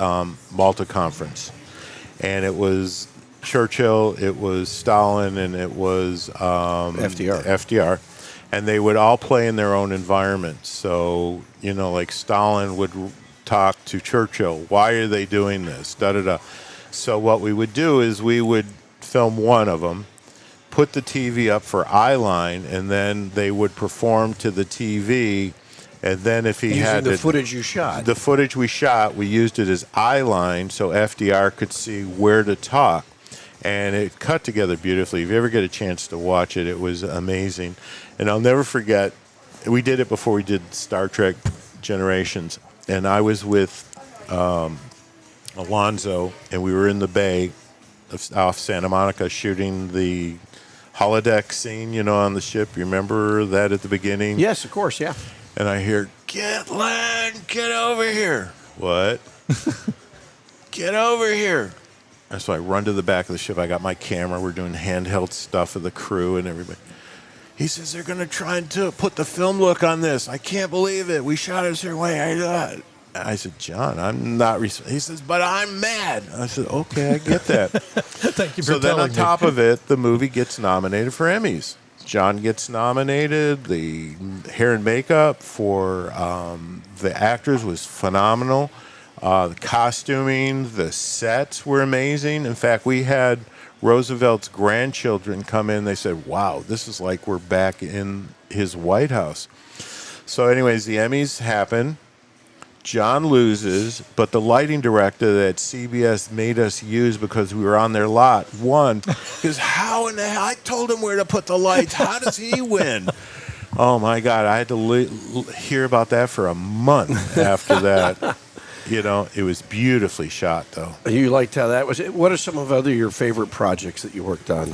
Malta Conference, and it was Churchill, it was Stalin, and it was FDR, and they would all play in their own environment. So like Stalin would talk to Churchill, why are they doing this? Da da da. So what we would do is we would film one of them, put the TV up for eyeline, and then they would perform to the TV. And then if he Using had the footage you shot. the footage we shot, we used it as eyeline so FDR could see where to talk. And it cut together beautifully. If you ever get a chance to watch it, it was amazing. And I'll never forget, we did it before we did Star Trek Generations. And I was with Alonzo, and we were in the bay off Santa Monica shooting the holodeck scene, on the ship. You remember that at the beginning? Yes, of course, yeah. And I hear, Gitlin, get over here. What? Get over here. And so I run to the back of the ship. I got my camera. We're doing handheld stuff of the crew and everybody. He says, they're going to try and put the film look on this. I can't believe it. We shot it a certain way. I said, John, I'm not. He says, but I'm mad. I said, okay, I get that. Thank you for So then telling on top of it, the movie gets nominated for Emmys. John gets nominated. The hair and makeup for the actors was phenomenal. The costuming, the sets were amazing. In fact, we had Roosevelt's grandchildren come in. They said, wow, this is like we're back in his White House. So anyways, the Emmys happen. John loses, but the lighting director that CBS made us use because we were on their lot won. Because how in the hell? I told him where to put the lights. How does he win? Oh, my God. I had to hear about that for a month after that. It was beautifully shot, though. You liked how that was. What are some of your favorite projects that you worked on?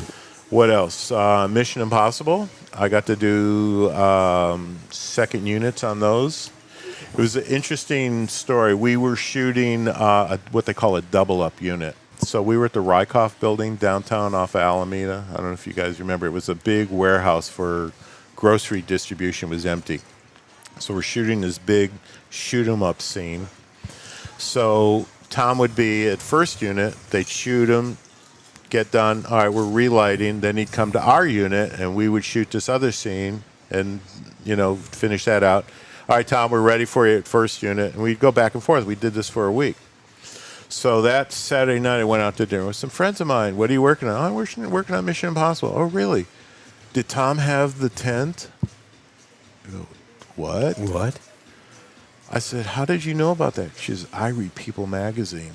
What else? Mission Impossible. I got to do second units on those. It was an interesting story. We were shooting what they call a double-up unit. So we were at the Rykoff building downtown off of Alameda. I don't know if you guys remember. It was a big warehouse for grocery distribution. It was empty. So we're shooting this big shoot-'em-up scene. So Tom would be at first unit. They'd shoot him, get done. All right, we're relighting. Then he'd come to our unit, and we would shoot this other scene and, finish that out. All right, Tom, we're ready for you at first unit. And we'd go back and forth. We did this for a week. So that Saturday night, I went out to dinner with some friends of mine. What are you working on? Oh, I'm working on Mission Impossible. Oh, really? Did Tom have the tent? I go, what? What? I said, how did you know about that? She says, I read People magazine.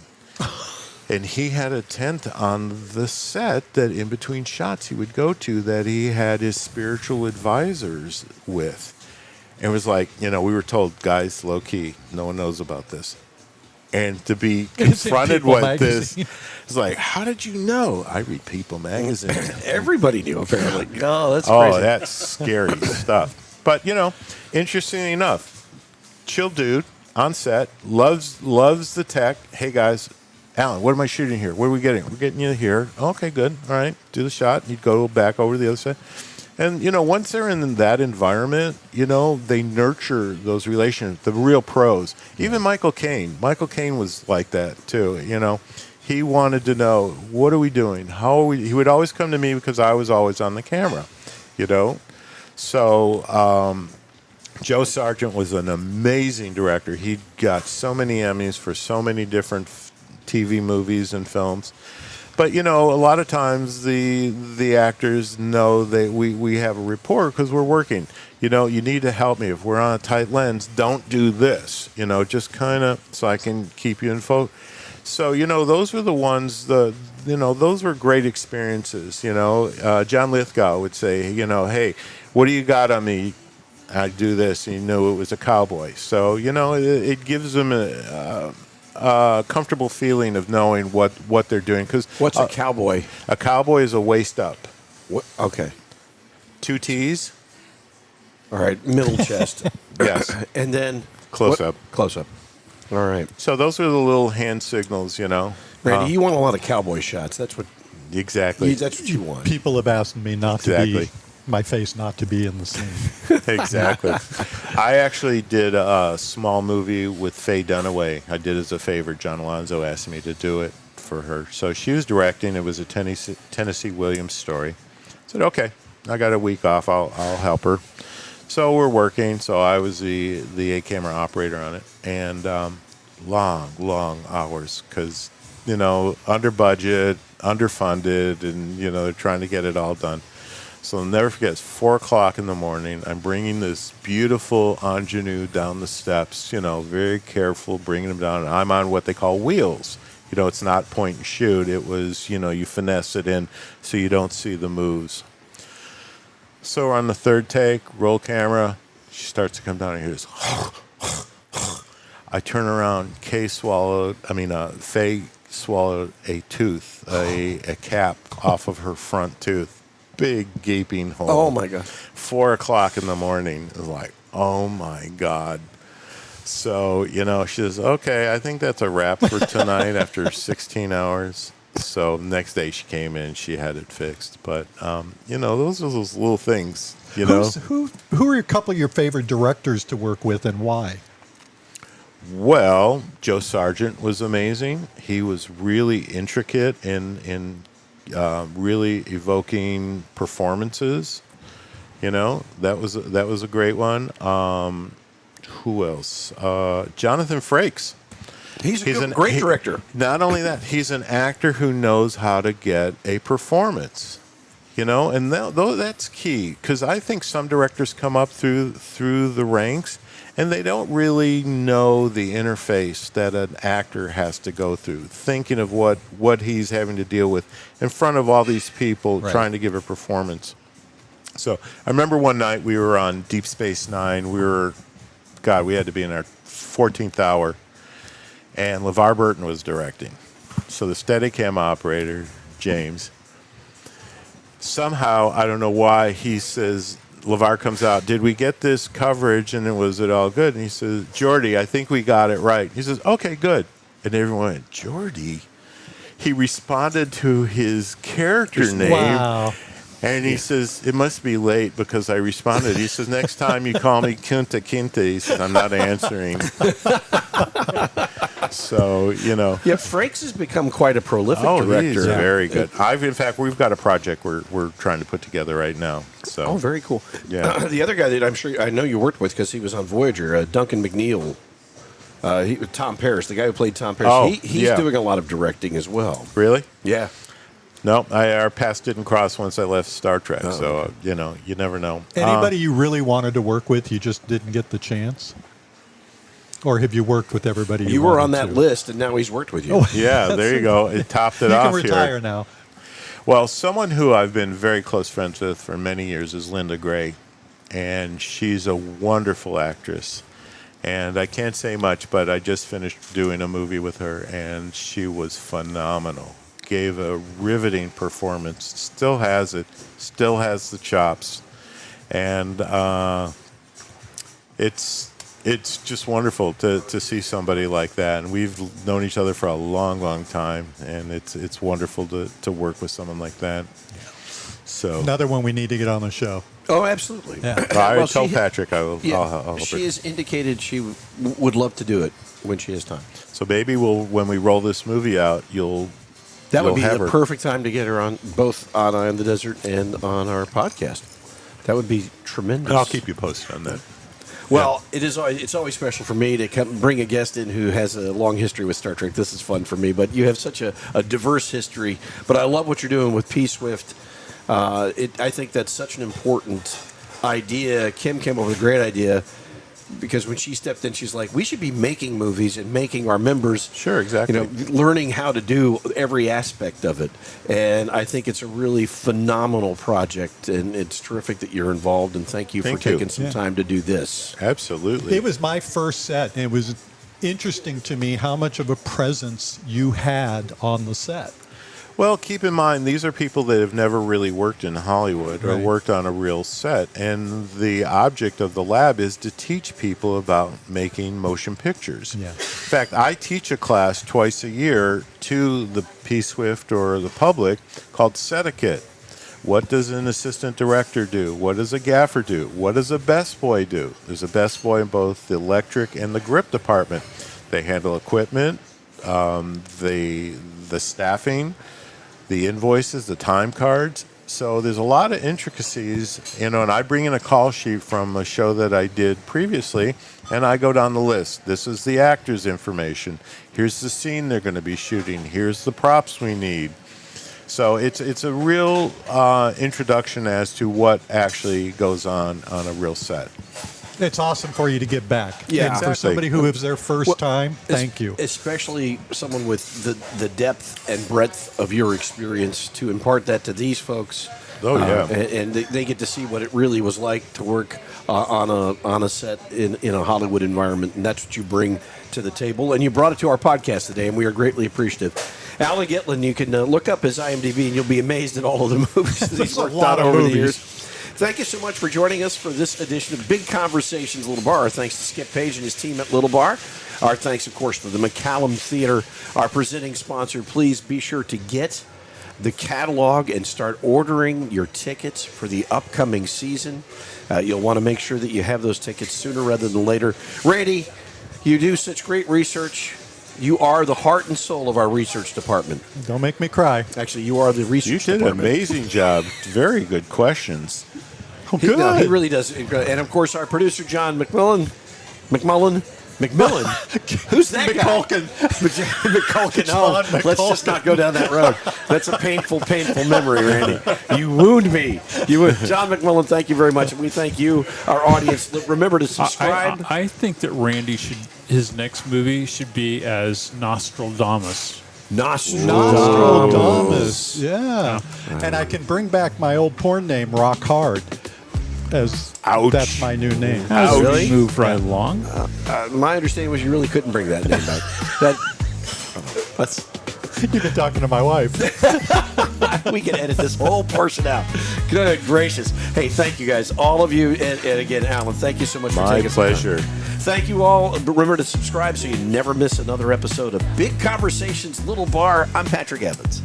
And he had a tent on the set that in between shots he would go to that he had his spiritual advisors with. And it was like, we were told, guys, low key, no one knows about this. And to be confronted with this, it's like, how did you know? I read People magazine. Everybody knew, apparently. Oh, that's crazy. crazy. That's scary stuff. But, interestingly enough, chill dude on set, loves the tech. Hey, guys, Alan, what am I shooting here? What are we getting? We're getting you here. Okay, good. All right. Do the shot. You'd go back over to the other side. And, once they're in that environment, they nurture those relationships, the real pros. Even Michael Caine. Michael Caine was like that, too. He wanted to know, what are we doing? How are we? He would always come to me because I was always on the camera, So Joe Sargent was an amazing director. He got so many Emmys for so many different TV movies and films. But, a lot of times the actors know that we have a rapport because we're working. You need to help me. If we're on a tight lens, don't do this. Just kind of so I can keep you in focus. So, those were the ones, those were great experiences. John Lithgow would say, hey, what do you got on me? I do this. And it was a cowboy. So, it gives them a comfortable feeling of knowing what they're doing. Cause, what's a cowboy? A cowboy is a waist up. What? Okay. 2 T's. All right. Middle chest. Yes. And then close up. Close up. All right. So those are the little hand signals, Randy, you want a lot of cowboy shots. That's what. Exactly. That's what you want. People have asked me not to be, my face not to be in the scene. Exactly. I actually did a small movie with Faye Dunaway. I did as a favor. John Alonzo asked me to do it for her. So she was directing. It was a Tennessee Williams story. I said, okay, I got a week off. I'll help her. So we're working. So I was the 8-camera operator on it. And long hours because, under budget, underfunded, and, they're trying to get it all done. So I'll never forget, it's 4 o'clock in the morning. I'm bringing this beautiful ingenue down the steps, very careful, bringing them down. And I'm on what they call wheels. It's not point and shoot. It was, you finesse it in so you don't see the moves. So we're on the third take, roll camera. She starts to come down and hears, I turn around, Faye swallowed a tooth, a cap off of her front tooth. Big gaping hole. Oh my God. 4 o'clock in the morning. It was like, oh my God. So, she says, okay, I think that's a wrap for tonight after 16 hours. So next day she came in, she had it fixed. But, those are those little things, Who are a couple of your favorite directors to work with and why? Well, Joe Sargent was amazing. He was really intricate in really evoking performances. That was a great one. Who else? Jonathan Frakes. He's a great director. Not only that, he's an actor who knows how to get a performance. And that's key because I think some directors come up through the ranks and they don't really know the interface that an actor has to go through, thinking of what he's having to deal with in front of all these people trying to give a performance. So I remember one night we were on Deep Space Nine. We had to be in our 14th hour, and LeVar Burton was directing. So the Steadicam operator, James, somehow, I don't know why, he says, LeVar comes out, did we get this coverage and was it all good? And he says, Geordie, I think we got it right. He says, okay, good. And everyone went, Geordie? He responded to his character name. Wow. And he says, it must be late because I responded. He says, next time you call me Kinta Kinta, he says, I'm not answering. So, Yeah, Frakes has become quite a prolific director. He's very good. In fact, we've got a project we're trying to put together right now. So. Very cool. Yeah. The other guy that I know you worked with because he was on Voyager, Duncan McNeil. Tom Paris, the guy who played Tom Paris. He's doing a lot of directing as well. Really? Yeah. No, our paths didn't cross once I left Star Trek. So, you never know. Anybody you really wanted to work with, you just didn't get the chance? Or have you worked with everybody You were on wanted that to? list, and now he's worked with you. Oh, Yeah, there you go. It topped it off you can retire here. now. Well, someone who I've been very close friends with for many years is Linda Gray, and she's a wonderful actress. And I can't say much, but I just finished doing a movie with her, and she was phenomenal. Gave a riveting performance. Still has it. Still has the chops. And it's just wonderful to see somebody like that. And we've known each other for a long, long time, and it's wonderful to work with someone like that. So Another one we need to get on the show. Oh, absolutely. Yeah. I Well, told she- Patrick I'll help She her. has indicated she would love to do it when she has time. So maybe when we roll this movie out, That would you'll be have the her. perfect time to get her on, both on Eye in the Desert and on our podcast. That would be tremendous. I'll keep you posted on that. Well, it's always special for me to come bring a guest in who has a long history with Star Trek. This is fun for me, but you have such a diverse history. But I love what you're doing with P. Swift. I think that's such an important idea. Kim came up with a great idea because when she stepped in, she's like, we should be making movies and making our members, Sure, exactly. learning how to do every aspect of it. And I think it's a really phenomenal project, and it's terrific that you're involved. And thank you for Thank you. taking some time to do this. Absolutely. It was my first set, and it was interesting to me how much of a presence you had on the set. Well, keep in mind, these are people that have never really worked in Hollywood or Right. worked on a real set. And the object of the lab is to teach people about making motion pictures. Yeah. In fact, I teach a class twice a year to the P-Swift or the public called Setiquette. What does an assistant director do? What does a gaffer do? What does a best boy do? There's a best boy in both the electric and the grip department. They handle equipment, the staffing, the invoices, the time cards. So there's a lot of intricacies, and I bring in a call sheet from a show that I did previously, and I go down the list. This is the actor's information. Here's the scene they're going to be shooting. Here's the props we need. So it's a real introduction as to what actually goes on a real set. It's awesome for you to give back. Yeah. And for Exactly. somebody who was their first time, thank you. Especially someone with the depth and breadth of your experience to impart that to these folks. Oh, yeah. And they get to see what it really was like to work on a set in a Hollywood environment, and that's what you bring to the table. And you brought it to our podcast today, and we are greatly appreciative. Alan Gitlin, you can look up his IMDb, and you'll be amazed at all of the movies that he's There's a worked lot on of over the movies. years. Thank you so much for joining us for this edition of Big Conversations Little Bar. Our thanks to Skip Page and his team at Little Bar. Our thanks, of course, to the McCallum Theater, our presenting sponsor. Please be sure to get the catalog and start ordering your tickets for the upcoming season. You'll want to make sure that you have those tickets sooner rather than later. Randy, you do such great research. You are the heart and soul of our research department. Don't make me cry. Actually, you are the You research did an department. amazing job. Very good questions. Oh, He, good. no, he really does. And of course, our producer John McMillan. Who's that McCulkin. guy? McCulkin. John Oh, let's just not go down that road. That's a painful, painful memory, Randy. You wound me. John McMillan, thank you very much. And we thank you, our audience. Remember to subscribe. I think that Randy his next movie should be as Nostradamus. Nostradamus. Yeah. And I can bring back my old porn name, Rock Hard, as Ouch. that's my new name. How's really? move right along? My understanding was you really couldn't bring that name back. That's You've been talking to my wife. we can edit this whole portion out. Good gracious. Hey, thank you guys. All of you. And again, Alan, thank you so much for My taking some time. pleasure. Thank you all. Remember to subscribe so you never miss another episode of Big Conversations Little Bar. I'm Patrick Evans.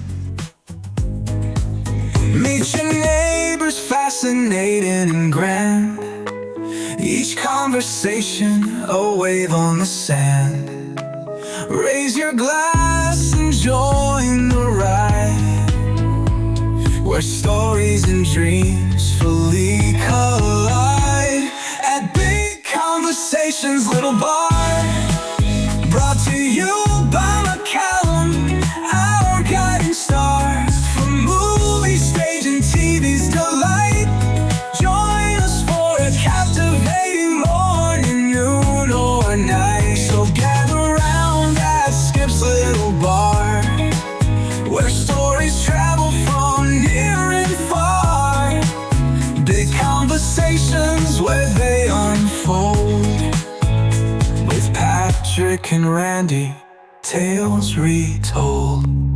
Meet your neighbors, fascinating and grand. Each conversation, a wave on the sand. Raise your glass and join the ride, where stories and dreams fully collide. At Big Conversations Little Bar, brought to you by McCallum, our guiding star. From Patrick and Randy, tales retold.